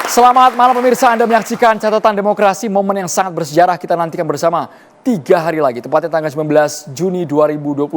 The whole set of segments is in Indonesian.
Selamat malam pemirsa, Anda menyaksikan Catatan Demokrasi, momen yang sangat bersejarah kita nantikan bersama 3 hari lagi. Tepatnya tanggal 19 Juni 2026,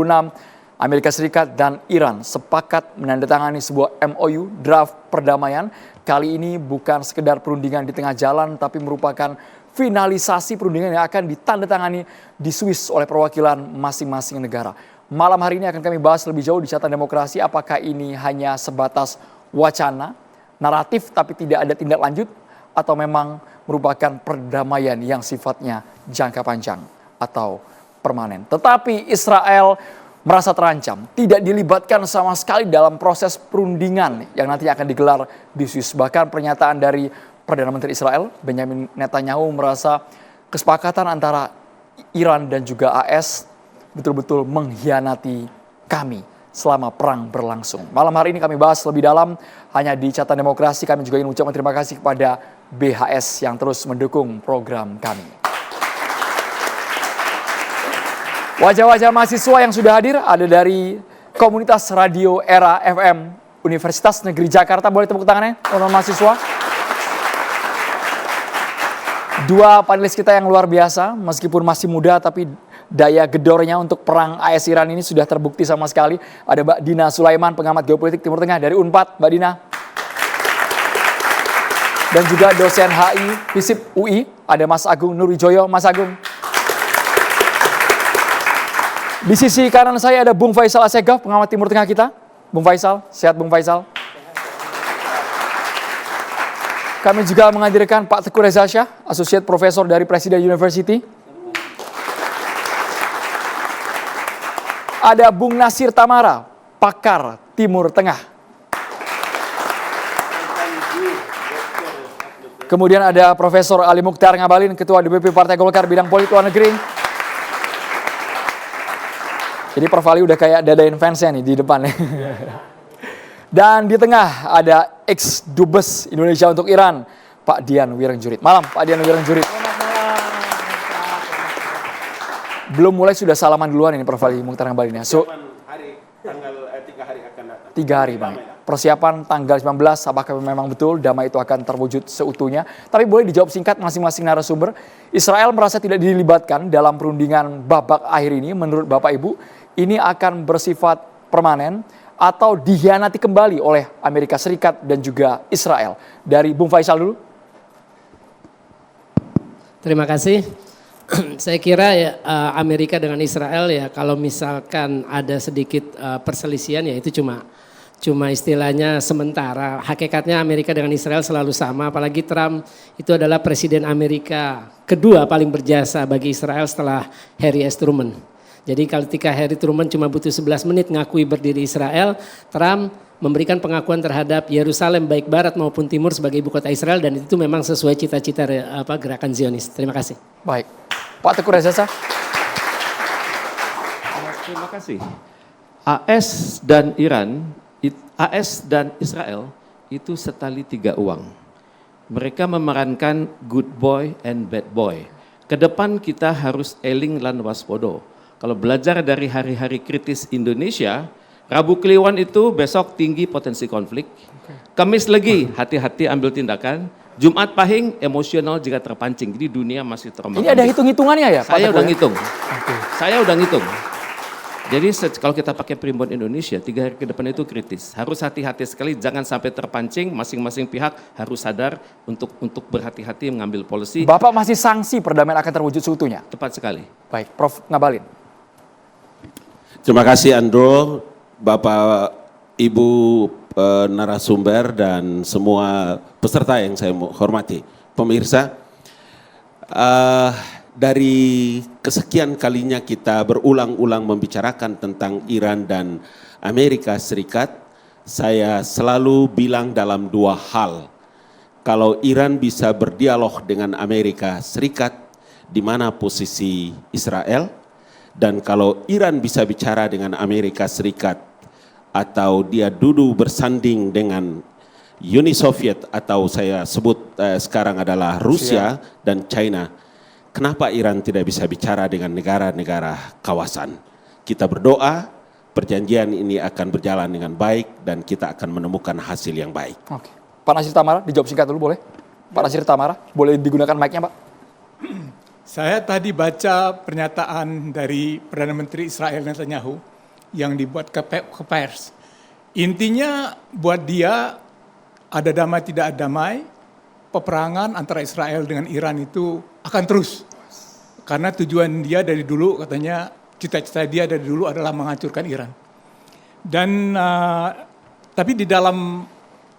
Amerika Serikat dan Iran sepakat menandatangani sebuah MOU draft perdamaian. Kali ini bukan sekedar perundingan di tengah jalan, tapi merupakan finalisasi perundingan yang akan ditandatangani di Swiss oleh perwakilan masing-masing negara. Malam hari ini akan kami bahas lebih jauh di Catatan Demokrasi, apakah ini hanya sebatas wacana, naratif tapi tidak ada tindak lanjut, atau memang merupakan perdamaian yang sifatnya jangka panjang atau permanen. Tetapi Israel merasa terancam, tidak dilibatkan sama sekali dalam proses perundingan yang nanti akan digelar di Swiss. Bahkan pernyataan dari Perdana Menteri Israel, Benjamin Netanyahu, merasa kesepakatan antara Iran dan juga AS betul-betul mengkhianati kami selama perang berlangsung. Malam hari ini kami bahas lebih dalam hanya di Catatan Demokrasi. Kami juga ingin ucapkan terima kasih kepada BHS yang terus mendukung program kami. Wajah-wajah mahasiswa yang sudah hadir ada dari komunitas Radio Era FM Universitas Negeri Jakarta. Boleh tepuk tangannya, teman-teman mahasiswa. Dua panelis kita yang luar biasa, meskipun masih muda tapi daya gedornya untuk perang AS Iran ini sudah terbukti sama sekali. Ada Mbak Dina Sulaiman, pengamat geopolitik Timur Tengah dari Unpad. Mbak Dina. Dan juga dosen HI FISIP UI, ada Mas Agung Nurwijoyo. Mas Agung. Di sisi kanan saya ada Bung Faisal Assegaf, pengamat Timur Tengah kita. Bung Faisal, sehat Bung Faisal. Kami juga menghadirkan Pak Teguh Reza Shah, Associate Professor dari Presiden University. Ada Bung Nasir Tamara, pakar Timur Tengah. Kemudian ada Profesor Ali Mukhtar Ngabalin, Ketua DPP Partai Golkar bidang politik luar negeri. Jadi Prof. Ali udah kayak dadain fansnya nih di depan. Dan di tengah ada ex-Dubes Indonesia untuk Iran, Pak Dian Wirenjurit. Malam Pak Dian Wirenjurit. Belum mulai sudah salaman duluan ini Prof. Ali Mukhtar Ngabalin ya. Tanggal 3 hari akan datang. 3 hari Bang. Persiapan tanggal 19, apakah memang betul damai itu akan terwujud seutuhnya? Tapi boleh dijawab singkat masing-masing narasumber. Israel merasa tidak dilibatkan dalam perundingan babak akhir ini. Menurut Bapak Ibu, ini akan bersifat permanen atau dikhianati kembali oleh Amerika Serikat dan juga Israel? Dari Bung Faisal dulu. Terima kasih. Saya kira ya Amerika dengan Israel ya kalau misalkan ada sedikit perselisihan ya itu cuma istilahnya sementara. Hakikatnya Amerika dengan Israel selalu sama, apalagi Trump itu adalah presiden Amerika kedua paling berjasa bagi Israel setelah Harry S. Truman. Jadi ketika Harry Truman cuma butuh 11 menit ngakui berdiri Israel, Trump memberikan pengakuan terhadap Yerusalem baik barat maupun timur sebagai ibu kota Israel, dan itu memang sesuai cita-cita gerakan Zionis. Terima kasih. Baik. Pak Teguh Reza Shah. Terima kasih. AS dan Iran, AS dan Israel itu setali 3 uang. Mereka memerankan good boy and bad boy. Kedepan kita harus eling lan waspodo. Kalau belajar dari hari-hari kritis Indonesia, Rabu Kliwon itu besok tinggi potensi konflik. Kamis legi, hati-hati ambil tindakan. Jumat Pahing, emosional jika terpancing. Jadi dunia masih terombang. Ini ada hitung-hitungannya ya Pak Saya Teguh? udah ngitung. Saya udah ngitung. Jadi kalau kita pakai primbon Indonesia, 3 hari ke depan itu kritis. Harus hati-hati sekali, jangan sampai terpancing. Masing-masing pihak harus sadar untuk berhati-hati mengambil polisi. Bapak masih sanksi perdamaian akan terwujud seutuhnya? Tepat sekali. Baik, Prof. Ngabalin. Terima kasih Andro, Bapak, Ibu narasumber dan semua peserta yang saya hormati. Pemirsa, dari kesekian kalinya kita berulang-ulang membicarakan tentang Iran dan Amerika Serikat, saya selalu bilang dalam 2 hal. Kalau Iran bisa berdialog dengan Amerika Serikat, di mana posisi Israel? Dan kalau Iran bisa bicara dengan Amerika Serikat, atau dia duduk bersanding dengan Uni Soviet, atau saya sebut sekarang adalah Rusia dan China, kenapa Iran tidak bisa bicara dengan negara-negara kawasan? Kita berdoa perjanjian ini akan berjalan dengan baik dan kita akan menemukan hasil yang baik. Oke. Pak Nasir Tamara, dijawab singkat dulu boleh? Pak Nasir Tamara, boleh digunakan mic-nya Pak? Saya tadi baca pernyataan dari Perdana Menteri Israel Netanyahu yang dibuat ke pers. Intinya buat dia ada damai tidak ada damai, peperangan antara Israel dengan Iran itu akan terus. Karena tujuan dia dari dulu katanya, cita-cita dia dari dulu adalah menghancurkan Iran. Dan tapi di dalam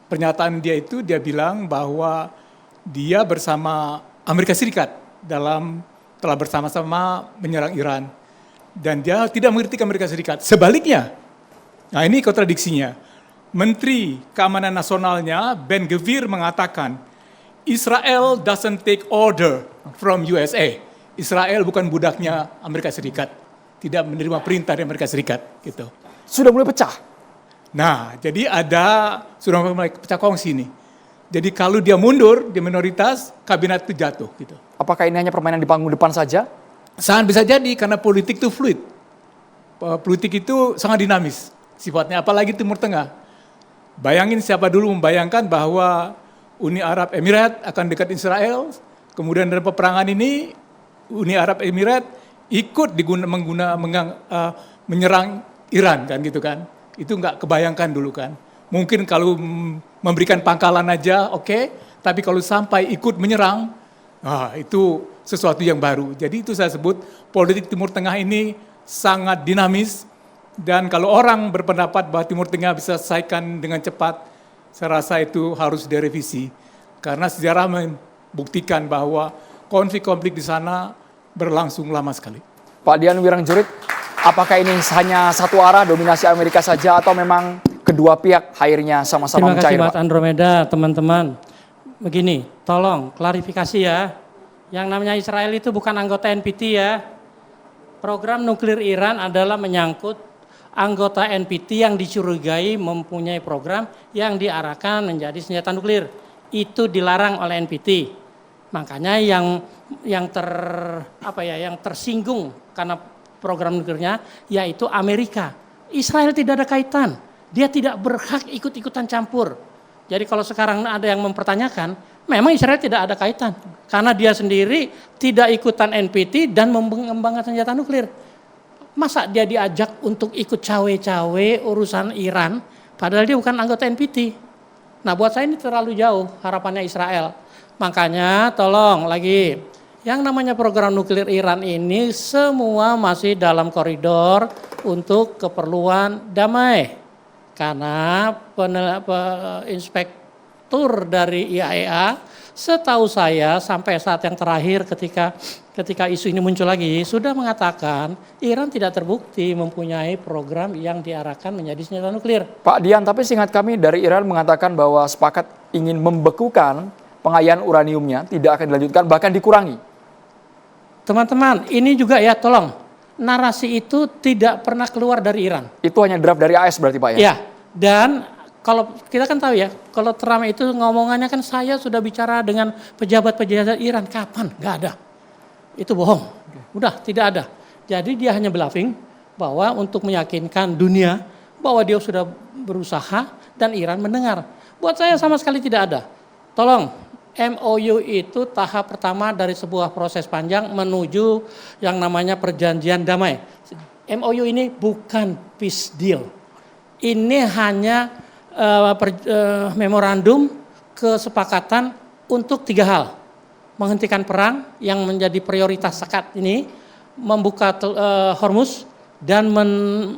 pernyataan dia itu dia bilang bahwa dia bersama Amerika Serikat telah bersama-sama menyerang Iran. Dan dia tidak mengkritik Amerika Serikat. Sebaliknya, nah ini kontradiksinya. Menteri Keamanan Nasionalnya Ben Gvir mengatakan, Israel doesn't take order from USA. Israel bukan budaknya Amerika Serikat. Tidak menerima perintah dari Amerika Serikat. Gitu. Sudah mulai pecah. Nah, jadi sudah mulai pecah kongsi nih. Jadi kalau dia mundur di minoritas, kabinet itu jatuh gitu. Apakah ini hanya permainan di panggung depan saja? Sangat bisa jadi karena politik itu fluid. Politik itu sangat dinamis sifatnya, apalagi Timur Tengah. Bayangin siapa dulu membayangkan bahwa Uni Arab Emirat akan dekat Israel, kemudian dalam peperangan ini Uni Arab Emirat ikut menyerang Iran kan gitu kan. Itu nggak kebayangkan dulu kan. Mungkin kalau memberikan pangkalan aja oke, tapi kalau sampai ikut menyerang, itu sesuatu yang baru. Jadi itu saya sebut politik Timur Tengah ini sangat dinamis, dan kalau orang berpendapat bahwa Timur Tengah bisa selesaikan dengan cepat, saya rasa itu harus direvisi. Karena sejarah membuktikan bahwa konflik-konflik di sana berlangsung lama sekali. Pak Dian Wirangjurit, apakah ini hanya satu arah dominasi Amerika saja atau memang kedua pihak akhirnya sama-sama mencair? Terima kasih Mas Andromeda, teman-teman. Begini, tolong klarifikasi ya. Yang namanya Israel itu bukan anggota NPT ya. Program nuklir Iran adalah menyangkut anggota NPT yang dicurigai mempunyai program yang diarahkan menjadi senjata nuklir. Itu dilarang oleh NPT. Makanya yang tersinggung karena program nuklirnya yaitu Amerika. Israel tidak ada kaitan. Dia tidak berhak ikut-ikutan campur. Jadi kalau sekarang ada yang mempertanyakan, memang Israel tidak ada kaitan. Karena dia sendiri tidak ikutan NPT dan mengembangkan senjata nuklir. Masa dia diajak untuk ikut cawe-cawe urusan Iran, padahal dia bukan anggota NPT. Nah buat saya ini terlalu jauh harapannya Israel. Makanya tolong lagi, yang namanya program nuklir Iran ini semua masih dalam koridor untuk keperluan damai. Karena inspektur dari IAEA, setahu saya sampai saat yang terakhir ketika isu ini muncul lagi, sudah mengatakan Iran tidak terbukti mempunyai program yang diarahkan menjadi senjata nuklir. Pak Dian, tapi singkat kami dari Iran mengatakan bahwa sepakat ingin membekukan pengayaan uraniumnya, tidak akan dilanjutkan, bahkan dikurangi. Teman-teman, ini juga ya tolong, narasi itu tidak pernah keluar dari Iran. Itu hanya draft dari AS berarti Pak ya? Ya, dan kalau kita kan tahu ya, kalau Trump itu ngomongannya kan saya sudah bicara dengan pejabat-pejabat Iran, kapan? Nggak ada. Itu bohong. Udah, tidak ada. Jadi dia hanya bluffing bahwa untuk meyakinkan dunia bahwa dia sudah berusaha dan Iran mendengar. Buat saya sama sekali tidak ada. Tolong, MOU itu tahap pertama dari sebuah proses panjang menuju yang namanya perjanjian damai. MOU ini bukan peace deal. Ini hanya memorandum kesepakatan untuk 3 hal. Menghentikan perang yang menjadi prioritas saat ini, membuka Hormuz, dan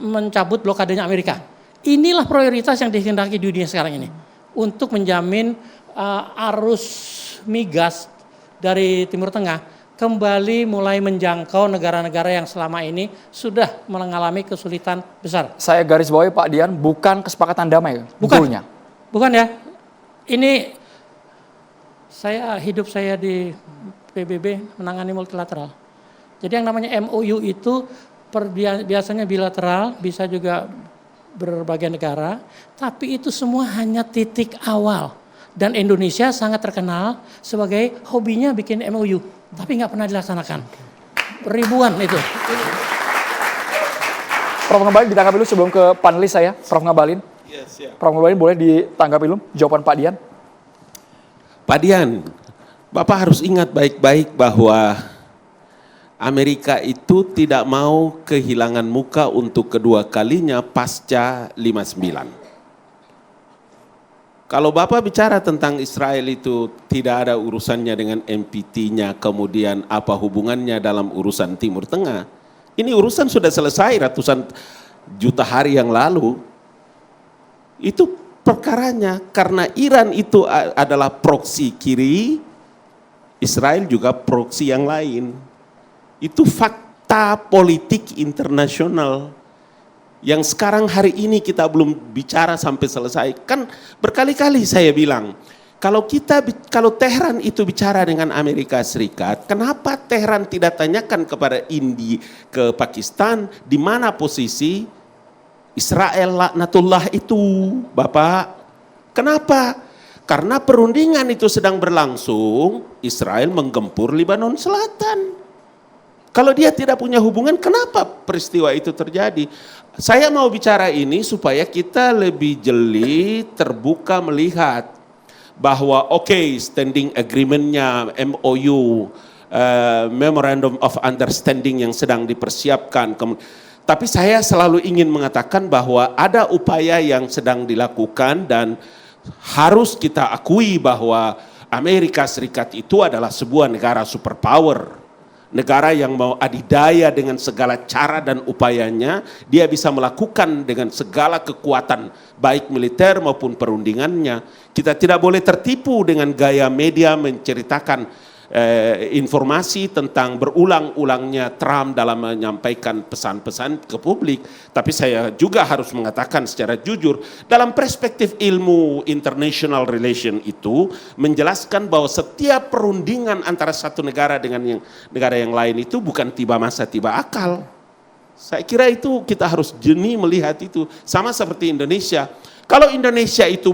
mencabut blokadenya Amerika. Inilah prioritas yang dikehendaki dunia sekarang ini. Untuk menjamin arus migas dari Timur Tengah kembali mulai menjangkau negara-negara yang selama ini sudah mengalami kesulitan besar. Saya garis bawahi Pak Dian, bukan kesepakatan damai. Bukan, bukan ya. Ini hidup saya di PBB menangani multilateral. Jadi yang namanya MOU itu biasanya bilateral, bisa juga berbagai negara, tapi itu semua hanya titik awal. Dan Indonesia sangat terkenal sebagai hobinya bikin MOU, tapi nggak pernah dilaksanakan. Ribuan itu. Prof Ngabalin ditanggapi dulu sebelum ke panelis saya, Prof Ngabalin. Yes, yeah. Prof Ngabalin boleh ditanggapi dulu jawaban Pak Dian? Pak Dian, Bapak harus ingat baik-baik bahwa Amerika itu tidak mau kehilangan muka untuk kedua kalinya pasca 59. Kalau Bapak bicara tentang Israel itu tidak ada urusannya dengan NPT-nya, kemudian apa hubungannya dalam urusan Timur Tengah. Ini urusan sudah selesai ratusan juta hari yang lalu. Itu perkaranya karena Iran itu adalah proksi kiri, Israel juga proksi yang lain. Itu fakta politik internasional yang sekarang hari ini kita belum bicara sampai selesai. Kan berkali-kali saya bilang, kalau Tehran itu bicara dengan Amerika Serikat, kenapa Tehran tidak tanyakan kepada India, ke Pakistan, di mana posisi Israel laknatullah itu, Bapak? Kenapa? Karena perundingan itu sedang berlangsung, Israel menggempur Lebanon Selatan. Kalau dia tidak punya hubungan, kenapa peristiwa itu terjadi? Saya mau bicara ini supaya kita lebih jeli, terbuka melihat bahwa standing agreement-nya, MOU, Memorandum of Understanding yang sedang dipersiapkan. Tapi saya selalu ingin mengatakan bahwa ada upaya yang sedang dilakukan dan harus kita akui bahwa Amerika Serikat itu adalah sebuah negara superpower. Negara yang mau adidaya dengan segala cara dan upayanya, dia bisa melakukan dengan segala kekuatan, baik militer maupun perundingannya. Kita tidak boleh tertipu dengan gaya media menceritakan informasi tentang berulang-ulangnya Trump dalam menyampaikan pesan-pesan ke publik. Tapi saya juga harus mengatakan secara jujur, dalam perspektif ilmu international relation itu, menjelaskan bahwa setiap perundingan antara satu negara dengan negara yang lain itu bukan tiba masa tiba akal. Saya kira itu kita harus jeli melihat itu. Sama seperti Indonesia. Kalau Indonesia itu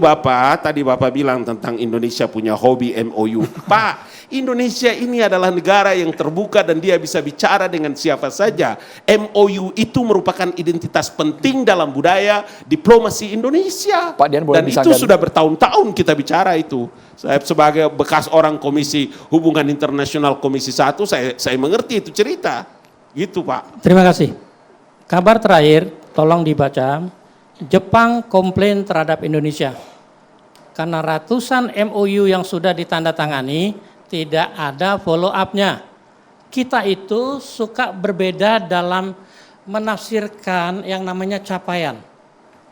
tadi Bapak bilang tentang Indonesia punya hobi MOU. Pak, Indonesia ini adalah negara yang terbuka dan dia bisa bicara dengan siapa saja. MOU itu merupakan identitas penting dalam budaya diplomasi Indonesia. Pak Dian, boleh dan itu disanggan? sudah bertahun-tahun kita bicara itu. Saya sebagai bekas orang Komisi Hubungan Internasional Komisi 1, saya mengerti itu cerita. Gitu Pak. Terima kasih. Kabar terakhir, tolong dibaca. Jepang komplain terhadap Indonesia. Karena ratusan MOU yang sudah ditandatangani, tidak ada follow up-nya. Kita itu suka berbeda dalam menafsirkan yang namanya capaian.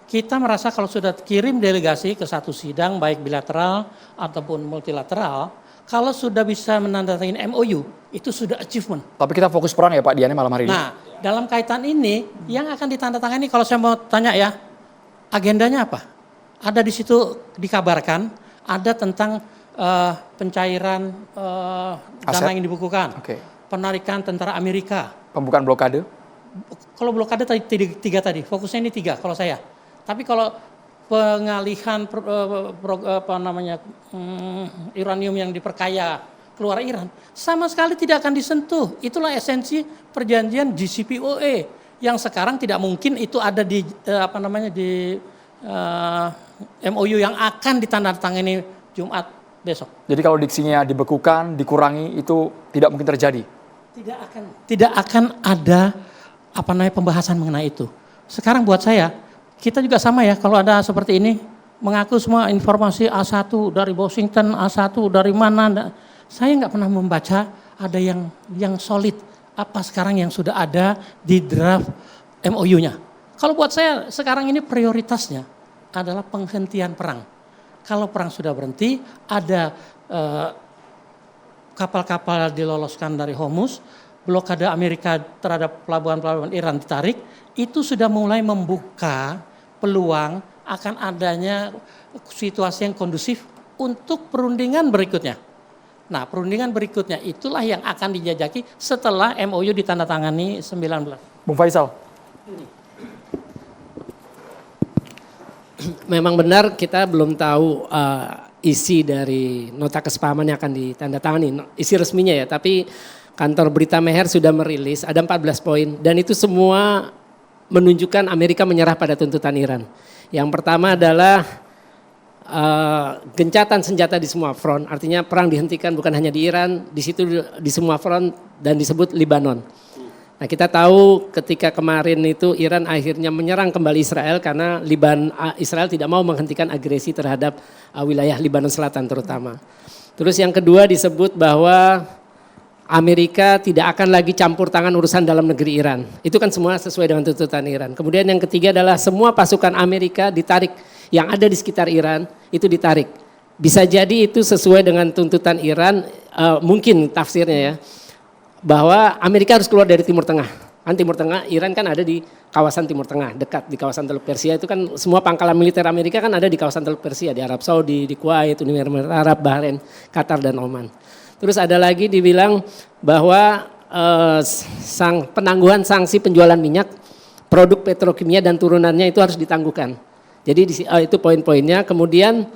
Kita merasa kalau sudah kirim delegasi ke satu sidang, baik bilateral ataupun multilateral, kalau sudah bisa menandatangani MOU, itu sudah achievement. Tapi kita fokus perang ya Pak Dian malam hari ini. Nah, dalam kaitan ini, yang akan ditandatangani, kalau saya mau tanya ya, agendanya apa? Ada di situ dikabarkan, ada tentang pencairan dana yang dibukukan, penarikan tentara Amerika, pembukaan blokade. Kalau blokade tiga tadi, fokusnya ini 3 kalau saya. Tapi kalau pengalihan uranium yang diperkaya keluar Iran, sama sekali tidak akan disentuh. Itulah esensi perjanjian JCPOA yang sekarang tidak mungkin itu ada di MOU yang akan ditandatangani Jumat besok. Jadi kalau diksinya dibekukan, dikurangi, itu tidak mungkin terjadi? Tidak akan ada pembahasan mengenai itu. Sekarang buat saya, kita juga sama ya, kalau ada seperti ini, mengaku semua informasi A1 dari Washington, A1 dari mana, saya nggak pernah membaca ada yang solid, apa sekarang yang sudah ada di draft MOU-nya. Kalau buat saya, sekarang ini prioritasnya adalah penghentian perang. Kalau perang sudah berhenti, ada kapal-kapal diloloskan dari Hormuz, blokade Amerika terhadap pelabuhan-pelabuhan Iran ditarik, itu sudah mulai membuka peluang akan adanya situasi yang kondusif untuk perundingan berikutnya. Nah, perundingan berikutnya itulah yang akan dijajaki setelah MOU ditandatangani 19. Bung Faisal. Memang benar kita belum tahu isi dari nota kesepahaman yang akan ditandatangani, isi resminya ya, tapi kantor berita Mehr sudah merilis ada 14 poin dan itu semua menunjukkan Amerika menyerah pada tuntutan Iran. Yang pertama adalah gencatan senjata di semua front, artinya perang dihentikan bukan hanya di Iran, di situ di semua front dan disebut Lebanon. Nah kita tahu ketika kemarin itu Iran akhirnya menyerang kembali Israel karena Israel tidak mau menghentikan agresi terhadap wilayah Lebanon Selatan terutama. Terus yang kedua disebut bahwa Amerika tidak akan lagi campur tangan urusan dalam negeri Iran. Itu kan semua sesuai dengan tuntutan Iran. Kemudian yang ketiga adalah semua pasukan Amerika ditarik, yang ada di sekitar Iran itu ditarik. Bisa jadi itu sesuai dengan tuntutan Iran, mungkin tafsirnya ya, bahwa Amerika harus keluar dari Timur Tengah. Kan Timur Tengah, Iran kan ada di kawasan Timur Tengah, dekat di kawasan Teluk Persia. Itu kan semua pangkalan militer Amerika kan ada di kawasan Teluk Persia, di Arab Saudi, di Kuwait, Uni Emirat Arab, Bahrain, Qatar dan Oman. Terus ada lagi dibilang bahwa penangguhan sanksi penjualan minyak, produk petrokimia dan turunannya itu harus ditangguhkan. Jadi itu poin-poinnya. Kemudian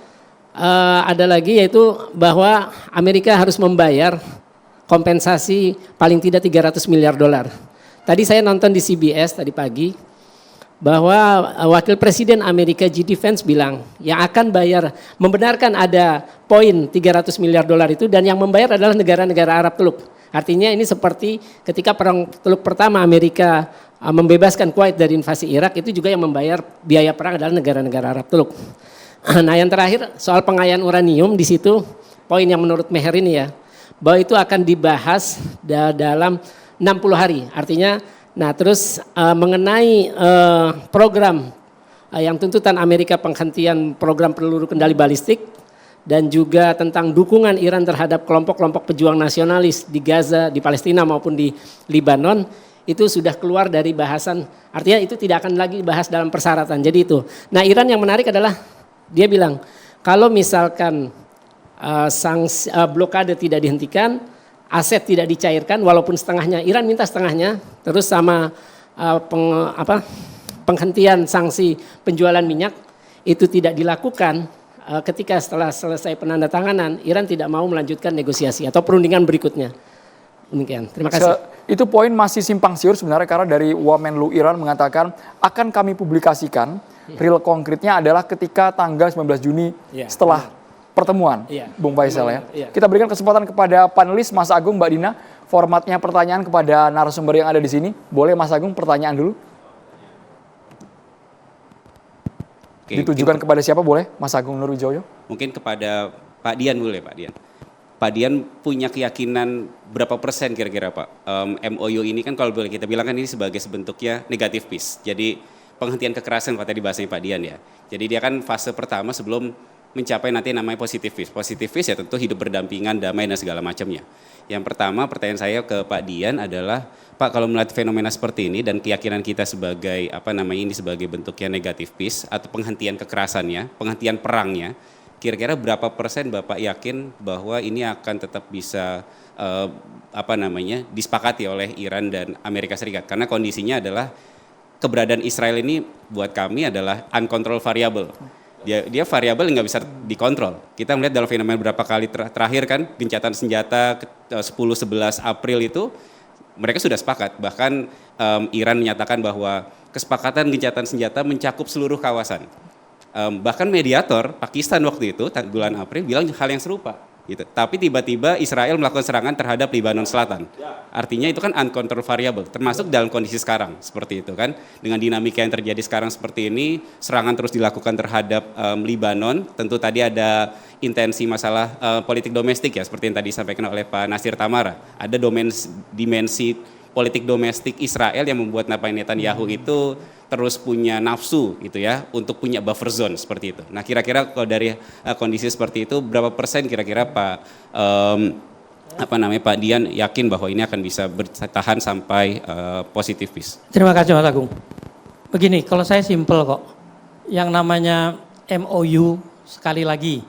ada lagi yaitu bahwa Amerika harus membayar kompensasi paling tidak 300 miliar dolar. Tadi saya nonton di CBS tadi pagi bahwa Wakil Presiden Amerika J.D. Vance bilang yang akan bayar, membenarkan ada poin 300 miliar dolar itu dan yang membayar adalah negara-negara Arab Teluk. Artinya ini seperti ketika perang Teluk pertama Amerika membebaskan Kuwait dari invasi Irak, itu juga yang membayar biaya perang adalah negara-negara Arab Teluk. Nah yang terakhir soal pengayaan uranium, di situ poin yang menurut Meher ini ya, bahwa itu akan dibahas dalam 60 hari. Artinya, nah terus mengenai program yang tuntutan Amerika penghentian program peluru kendali balistik dan juga tentang dukungan Iran terhadap kelompok-kelompok pejuang nasionalis di Gaza, di Palestina maupun di Lebanon, itu sudah keluar dari bahasan, artinya itu tidak akan lagi dibahas dalam persyaratan. Jadi itu. Nah Iran yang menarik adalah dia bilang kalau misalkan sanksi blokade tidak dihentikan, aset tidak dicairkan walaupun setengahnya, Iran minta setengahnya, terus sama penghentian sanksi penjualan minyak itu tidak dilakukan, ketika setelah selesai penandatanganan Iran tidak mau melanjutkan negosiasi atau perundingan berikutnya. Demikian. Terima kasih. Itu poin masih simpang siur sebenarnya karena dari Wamenlu Iran mengatakan akan kami publikasikan, real konkretnya adalah ketika tanggal 19 Juni setelah pertemuan, Bung Faisal ya. Kita berikan kesempatan kepada panelis, Mas Agung, Mbak Dina. Formatnya pertanyaan kepada narasumber yang ada di sini. Boleh Mas Agung pertanyaan dulu? Oke, ditujukan kepada siapa boleh? Mas Agung Nurwijoyo? Mungkin kepada Pak Dian boleh Pak Dian. Pak Dian punya keyakinan berapa persen kira-kira Pak? MOU ini kan kalau boleh kita bilang kan ini sebagai sebentuknya negatif peace. Jadi penghentian kekerasan Pak tadi bahasanya Pak Dian ya. Jadi dia kan fase pertama sebelum mencapai nanti namanya positive peace. Positive peace ya tentu hidup berdampingan, damai dan segala macamnya. Yang pertama pertanyaan saya ke Pak Dian adalah, Pak kalau melihat fenomena seperti ini dan keyakinan kita sebagai ini sebagai bentuknya negative peace atau penghentian kekerasannya, penghentian perangnya, kira-kira berapa persen Bapak yakin bahwa ini akan tetap bisa disepakati oleh Iran dan Amerika Serikat? Karena kondisinya adalah keberadaan Israel ini buat kami adalah uncontrolled variable. Dia variabel yang nggak bisa dikontrol. Kita melihat dalam fenomena beberapa kali terakhir kan gencatan senjata 10-11 April itu mereka sudah sepakat. Bahkan Iran menyatakan bahwa kesepakatan gencatan senjata mencakup seluruh kawasan. Bahkan mediator Pakistan waktu itu bulan April bilang hal yang serupa. Gitu. Tapi tiba-tiba Israel melakukan serangan terhadap Lebanon Selatan. Artinya itu kan uncontrolled variable, termasuk dalam kondisi sekarang seperti itu kan. Dengan dinamika yang terjadi sekarang seperti ini, serangan terus dilakukan terhadap Lebanon. Tentu tadi ada intensi masalah politik domestik ya, seperti yang tadi disampaikan oleh Pak Nasir Tamara. Ada dimensi politik domestik Israel yang membuat Netanyahu itu terus punya nafsu gitu ya untuk punya buffer zone seperti itu. Nah kira-kira kalau dari kondisi seperti itu berapa persen kira-kira Pak Pak Dian yakin bahwa ini akan bisa bertahan sampai positive peace? Terima kasih Mas Agung. Begini, kalau saya simpel kok. Yang namanya MOU sekali lagi,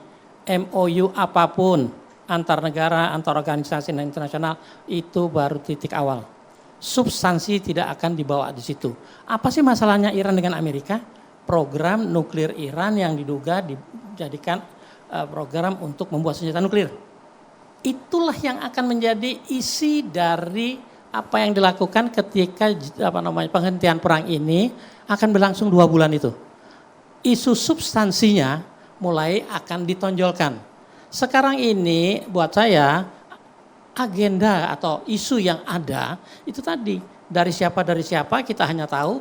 MOU apapun antar negara, antar organisasi dan internasional itu baru titik awal. Substansi tidak akan dibawa di situ. Apa sih masalahnya Iran dengan Amerika? Program nuklir Iran yang diduga dijadikan program untuk membuat senjata nuklir. Itulah yang akan menjadi isi dari apa yang dilakukan ketika penghentian perang ini akan berlangsung 2 bulan itu. Isu substansinya mulai akan ditonjolkan. Sekarang ini buat saya agenda atau isu yang ada itu tadi dari siapa kita hanya tahu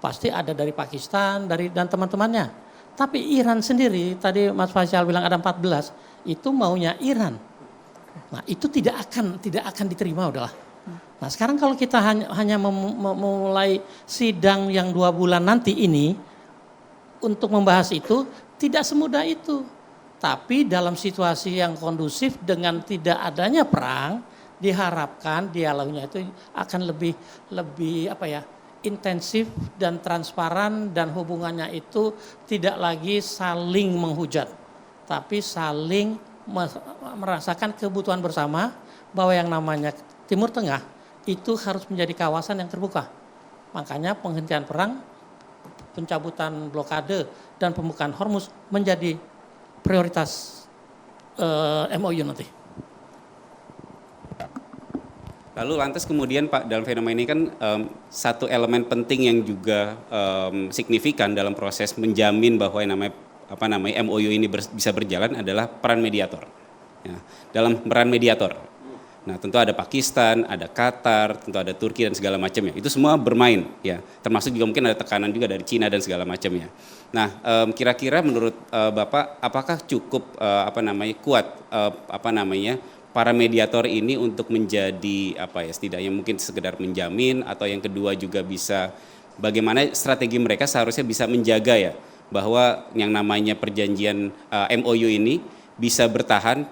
pasti ada dari Pakistan dan teman-temannya. Tapi Iran sendiri tadi Mas Faisal bilang ada 14 itu maunya Iran. Nah itu tidak akan diterima udahlah. Nah sekarang kalau kita hanya memulai sidang yang 2 bulan nanti ini untuk membahas itu tidak semudah itu. Tapi dalam situasi yang kondusif dengan tidak adanya perang, diharapkan dialognya itu akan lebih intensif dan transparan dan hubungannya itu tidak lagi saling menghujat, tapi saling merasakan kebutuhan bersama bahwa yang namanya Timur Tengah itu harus menjadi kawasan yang terbuka. Makanya penghentian perang, pencabutan blokade dan pembukaan Hormuz menjadi prioritas MOU nanti. Lalu lantas kemudian Pak dalam fenomena ini kan satu elemen penting yang juga signifikan dalam proses menjamin bahwa yang namanya MOU ini bisa berjalan adalah peran mediator. Ya, dalam peran mediator. Nah, tentu ada Pakistan, ada Qatar, tentu ada Turki dan segala macamnya. Itu semua bermain, ya. Termasuk juga mungkin ada tekanan juga dari Cina dan segala macamnya. Nah, kira-kira menurut Bapak, apakah cukup kuat para mediator ini untuk menjadi setidaknya mungkin sekedar menjamin atau yang kedua juga bisa bagaimana strategi mereka seharusnya bisa menjaga ya bahwa yang namanya perjanjian MOU ini bisa bertahan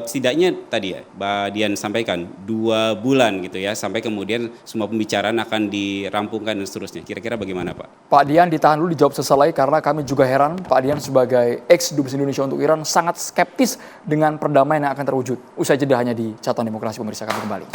setidaknya tadi ya Mbak Dian sampaikan 2 bulan gitu ya sampai kemudian semua pembicaraan akan dirampungkan dan seterusnya. Kira-kira bagaimana Pak? Pak Dian ditahan dulu dijawab seselai karena kami juga heran Pak Dian sebagai ex-dubes Indonesia untuk Iran sangat skeptis dengan perdamaian yang akan terwujud. Usai jeda hanya di Catatan Demokrasi pemirsa kami kembali.